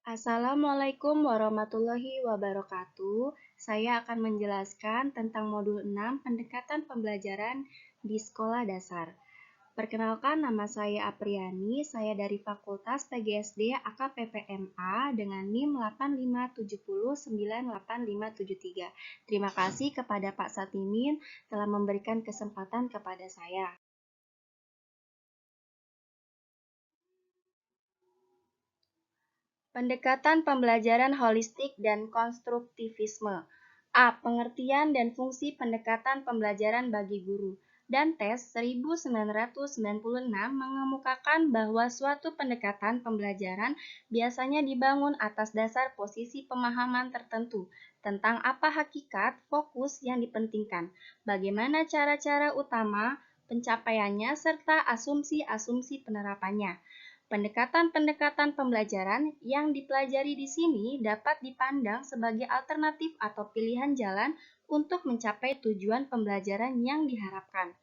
Assalamualaikum warahmatullahi wabarakatuh. Saya akan menjelaskan tentang modul 6 pendekatan pembelajaran di sekolah dasar. Perkenalkan, nama saya Apriani, saya dari Fakultas PGSD AKPPMA dengan NIM 857098573. Terima kasih kepada Pak Satimin telah memberikan kesempatan kepada saya. Pendekatan pembelajaran holistik dan konstruktivisme. A. Pengertian dan fungsi pendekatan pembelajaran bagi guru. Dantes 1996 mengemukakan bahwa suatu pendekatan pembelajaran biasanya dibangun atas dasar posisi pemahaman tertentu tentang apa hakikat, fokus yang dipentingkan, bagaimana cara-cara utama pencapaiannya, serta asumsi-asumsi penerapannya. Pendekatan-pendekatan pembelajaran yang dipelajari di sini dapat dipandang sebagai alternatif atau pilihan jalan untuk mencapai tujuan pembelajaran yang diharapkan.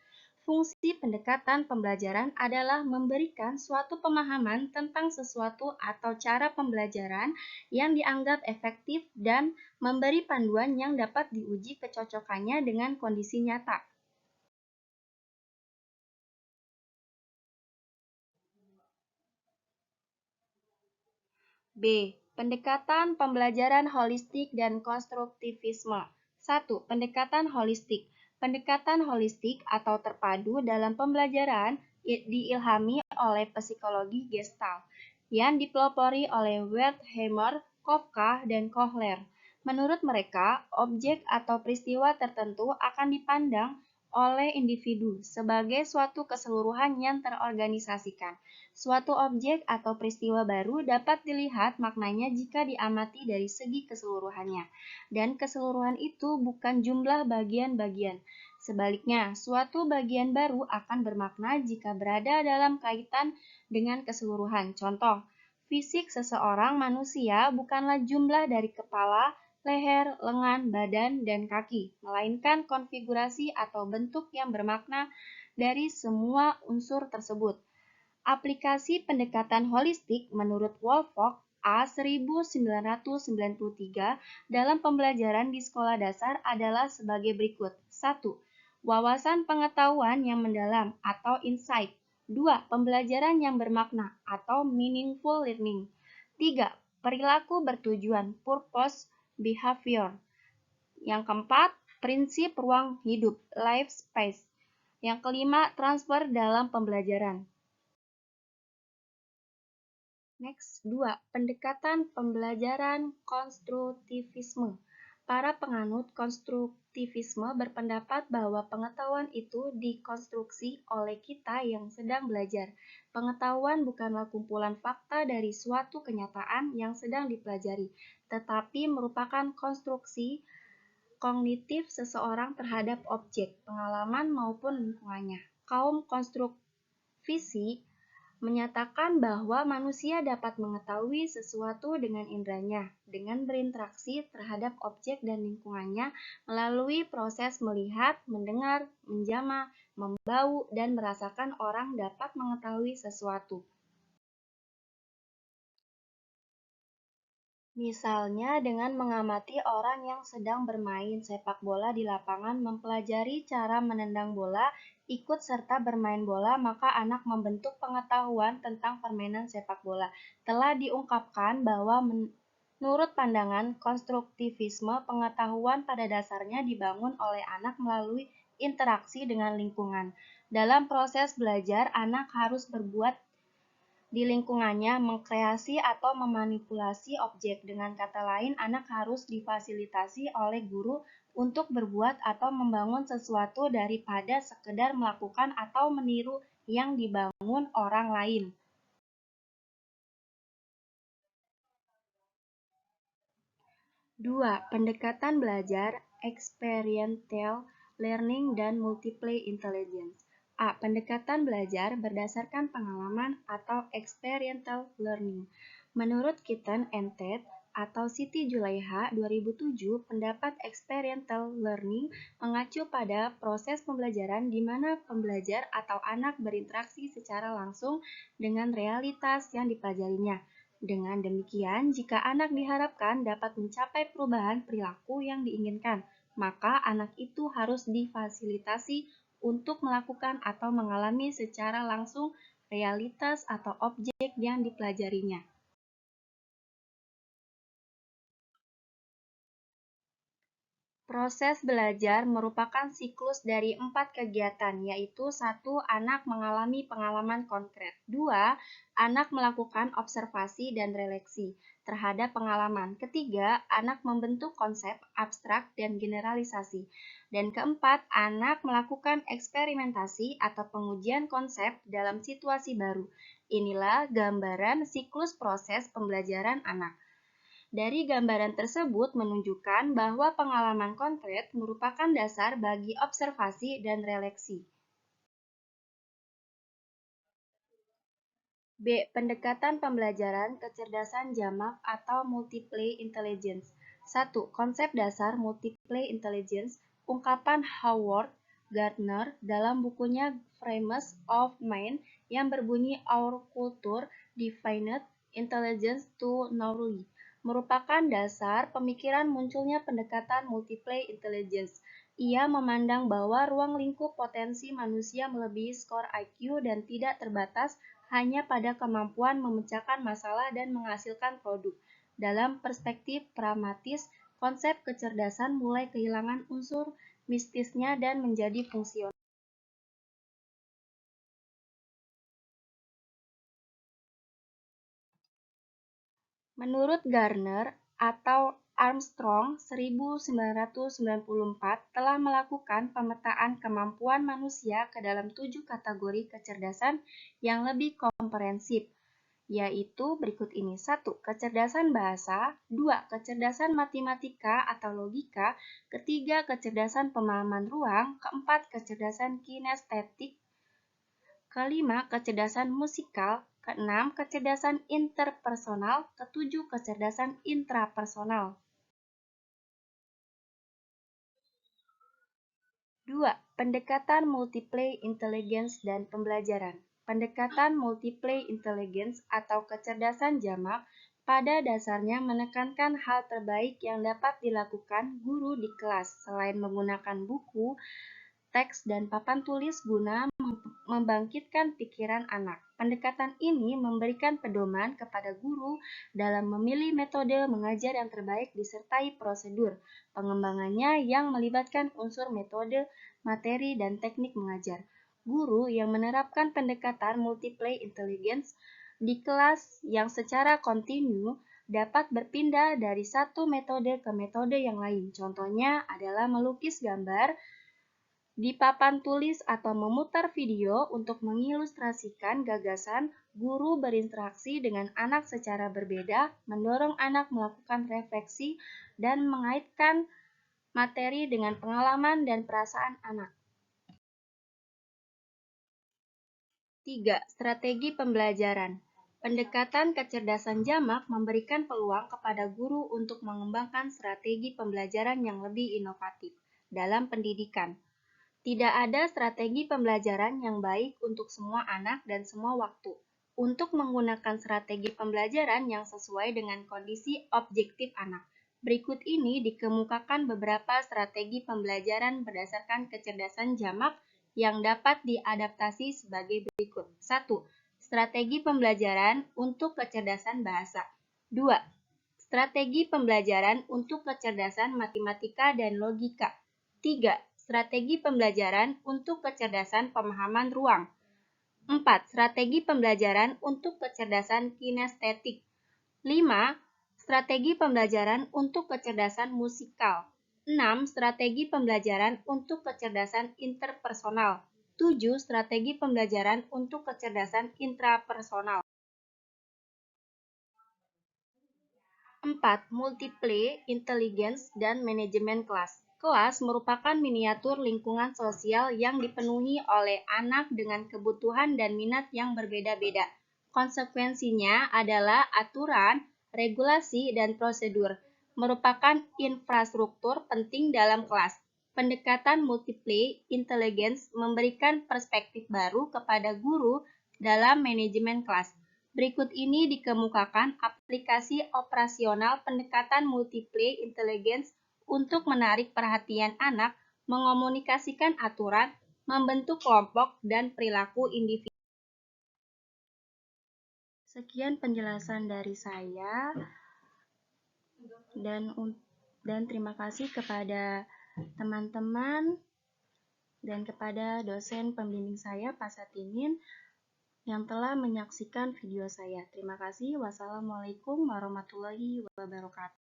Fungsi pendekatan pembelajaran adalah memberikan suatu pemahaman tentang sesuatu atau cara pembelajaran yang dianggap efektif dan memberi panduan yang dapat diuji kecocokannya dengan kondisi nyata. B. Pendekatan pembelajaran holistik dan konstruktivisme. 1. Pendekatan holistik. Pendekatan holistik atau terpadu dalam pembelajaran diilhami oleh psikologi Gestalt yang dipelopori oleh Wertheimer, Kafka, dan Kohler. Menurut mereka, objek atau peristiwa tertentu akan dipandang oleh individu sebagai suatu keseluruhan yang terorganisasikan. Suatu objek atau peristiwa baru dapat dilihat maknanya jika diamati dari segi keseluruhannya, dan keseluruhan itu bukan jumlah bagian-bagian. Sebaliknya, suatu bagian baru akan bermakna jika berada dalam kaitan dengan keseluruhan. Contoh, fisik seseorang manusia bukanlah jumlah dari kepala, leher, lengan, badan, dan kaki, melainkan konfigurasi atau bentuk yang bermakna dari semua unsur tersebut. Aplikasi pendekatan holistik menurut Woolfolk A. 1993 dalam pembelajaran di sekolah dasar adalah sebagai berikut. 1. Wawasan pengetahuan yang mendalam atau insight. 2. Pembelajaran yang bermakna atau meaningful learning. 3. Perilaku bertujuan, purpose behavior. Yang keempat, prinsip ruang hidup, life space. Yang kelima, transfer dalam pembelajaran. Next, 2. Pendekatan pembelajaran konstruktivisme. Para penganut konstruktivisme berpendapat bahwa pengetahuan itu dikonstruksi oleh kita yang sedang belajar. Pengetahuan bukanlah kumpulan fakta dari suatu kenyataan yang sedang dipelajari, tetapi merupakan konstruksi kognitif seseorang terhadap objek, pengalaman maupun lingkungannya. Kaum konstruktivisi menyatakan bahwa manusia dapat mengetahui sesuatu dengan indranya, dengan berinteraksi terhadap objek dan lingkungannya melalui proses melihat, mendengar, menjama, membau, dan merasakan. Orang dapat mengetahui sesuatu. Misalnya dengan mengamati orang yang sedang bermain sepak bola di lapangan, mempelajari cara menendang bola, ikut serta bermain bola, maka anak membentuk pengetahuan tentang permainan sepak bola. Telah diungkapkan bahwa menurut pandangan konstruktivisme, pengetahuan pada dasarnya dibangun oleh anak melalui interaksi dengan lingkungan. Dalam proses belajar, anak harus berbuat di lingkungannya, mengkreasi atau memanipulasi objek. Dengan kata lain, anak harus difasilitasi oleh guru untuk berbuat atau membangun sesuatu daripada sekedar melakukan atau meniru yang dibangun orang lain. 2. Pendekatan belajar, experiential learning dan multiple intelligence. A. Pendekatan belajar berdasarkan pengalaman atau experiential learning. Menurut Kitten and Ted atau Siti Julaiha 2007, pendapat experiential learning mengacu pada proses pembelajaran di mana pembelajar atau anak berinteraksi secara langsung dengan realitas yang dipelajarinya. Dengan demikian, jika anak diharapkan dapat mencapai perubahan perilaku yang diinginkan, maka anak itu harus difasilitasi untuk melakukan atau mengalami secara langsung realitas atau objek yang dipelajarinya. Proses belajar merupakan siklus dari 4 kegiatan, yaitu 1. Anak mengalami pengalaman konkret. 2. Anak melakukan observasi dan refleksi terhadap pengalaman. Ketiga, anak membentuk konsep, abstrak, dan generalisasi. Dan keempat, anak melakukan eksperimentasi atau pengujian konsep dalam situasi baru. Inilah gambaran siklus proses pembelajaran anak. Dari gambaran tersebut menunjukkan bahwa pengalaman konkret merupakan dasar bagi observasi dan refleksi. B. Pendekatan pembelajaran kecerdasan jamak atau multiple intelligence. 1. Konsep dasar multiple intelligence, ungkapan Howard Gardner dalam bukunya Frames of Mind yang berbunyi Our Culture Defined Intelligence to Knowledge, merupakan dasar pemikiran munculnya pendekatan multiple intelligence. Ia memandang bahwa ruang lingkup potensi manusia melebihi skor IQ dan tidak terbatas hanya pada kemampuan memecahkan masalah dan menghasilkan produk. Dalam perspektif pragmatis, konsep kecerdasan mulai kehilangan unsur mistisnya dan menjadi fungsional. Menurut Gardner atau Armstrong 1994 telah melakukan pemetaan kemampuan manusia ke dalam 7 kategori kecerdasan yang lebih komprehensif, yaitu berikut ini. 1. Kecerdasan bahasa. 2. Kecerdasan matematika atau logika. Ketiga, kecerdasan pemahaman ruang. Keempat, kecerdasan kinestetik. Kelima, kecerdasan musikal. Keenam, kecerdasan interpersonal. Ketujuh, kecerdasan intrapersonal. 2. Pendekatan multiple intelligence dan pembelajaran. Pendekatan multiple intelligence atau kecerdasan jamak pada dasarnya menekankan hal terbaik yang dapat dilakukan guru di kelas selain menggunakan buku, teks, dan papan tulis guna membangkitkan pikiran anak. Pendekatan ini memberikan pedoman kepada guru dalam memilih metode mengajar yang terbaik disertai prosedur pengembangannya yang melibatkan unsur metode, materi, dan teknik mengajar. Guru yang menerapkan pendekatan multiple intelligence di kelas yang secara kontinu dapat berpindah dari satu metode ke metode yang lain. Contohnya adalah melukis gambar di papan tulis atau memutar video untuk mengilustrasikan gagasan. Guru berinteraksi dengan anak secara berbeda, mendorong anak melakukan refleksi dan mengaitkan materi dengan pengalaman dan perasaan anak. 3. Strategi pembelajaran. Pendekatan kecerdasan jamak memberikan peluang kepada guru untuk mengembangkan strategi pembelajaran yang lebih inovatif dalam pendidikan. Tidak ada strategi pembelajaran yang baik untuk semua anak dan semua waktu. Untuk menggunakan strategi pembelajaran yang sesuai dengan kondisi objektif anak, berikut ini dikemukakan beberapa strategi pembelajaran berdasarkan kecerdasan jamak yang dapat diadaptasi sebagai berikut. 1. Strategi pembelajaran untuk kecerdasan bahasa. 2. Strategi pembelajaran untuk kecerdasan matematika dan logika. 3. Strategi pembelajaran untuk kecerdasan pemahaman ruang. 4. Strategi pembelajaran untuk kecerdasan kinestetik. 5. Strategi pembelajaran untuk kecerdasan musikal. 6. Strategi pembelajaran untuk kecerdasan interpersonal. 7. Strategi pembelajaran untuk kecerdasan intrapersonal. 4. Multiple intelligence dan manajemen kelas. Kelas merupakan miniatur lingkungan sosial yang dipenuhi oleh anak dengan kebutuhan dan minat yang berbeda-beda. Konsekuensinya adalah aturan, regulasi, dan prosedur merupakan infrastruktur penting dalam kelas. Pendekatan multiple intelligence memberikan perspektif baru kepada guru dalam manajemen kelas. Berikut ini dikemukakan aplikasi operasional pendekatan multiple intelligence untuk menarik perhatian anak, mengomunikasikan aturan, membentuk kelompok, dan perilaku individu. Sekian penjelasan dari saya, dan terima kasih kepada teman-teman dan kepada dosen pembimbing saya, Pak Satinin, yang telah menyaksikan video saya. Terima kasih. Wassalamualaikum warahmatullahi wabarakatuh.